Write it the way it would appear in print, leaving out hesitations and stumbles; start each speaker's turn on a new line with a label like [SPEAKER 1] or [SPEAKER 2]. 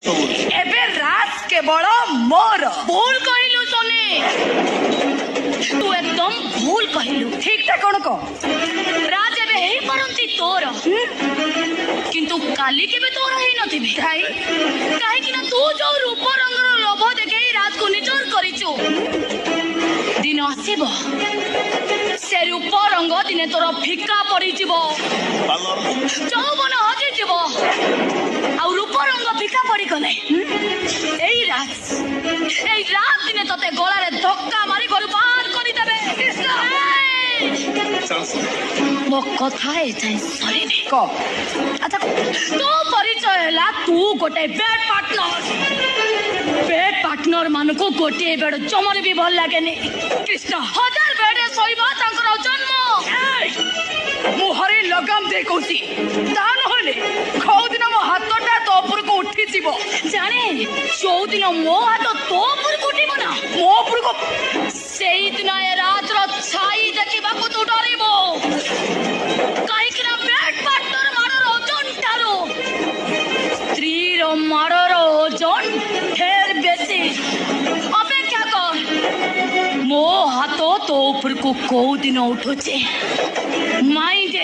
[SPEAKER 1] एबे रात केवल मोर
[SPEAKER 2] भूल कहलु सोने तू एकदम भूल कहलु
[SPEAKER 1] ठीक ता कोन को
[SPEAKER 2] राज एबे हेई परंती तोर किंतु काली केबे तोर हेई नथिबे
[SPEAKER 1] काई
[SPEAKER 2] काहे कि ना तू जो रूप रंगर लोभ देखे रात को निचोर करिचु दिन आसीबो से रूप रंग दिने तोर फिका पड़ी जीवो चौबन हजी जीवो आ रूप रंग फिका पड़ी गले एई रात दिने तते गलारे धक्का मारी घर बाहर करी देबे मो कथा ए जाय सरीने
[SPEAKER 1] को
[SPEAKER 2] अच्छा तो परिचय हला तू गोटे बेड पार्टनर मान को गोटे बेड जमर भी भल लागेनी
[SPEAKER 1] कृष्ण
[SPEAKER 2] हजार बेड सोइबा तांकर जन्म
[SPEAKER 1] मुहरे लगाम दे कौसी ता नहले खौ दिन मो हातटा तो ऊपर को उठी जीवो
[SPEAKER 2] जाने जो दिन मो हाथ तो ऊपर उठिबो ना
[SPEAKER 1] मो ऊपर को
[SPEAKER 2] सेई दिन ए रात रो छाई देखिबा को तू डरिबो काहे कि ना बेड पार्टनर मारो ओजन टारो स्त्री रो मारो ओजन ढेर बेसी अपेक्षा कर मो हाथ तो ऊपर को को दिन उठुचे माइंड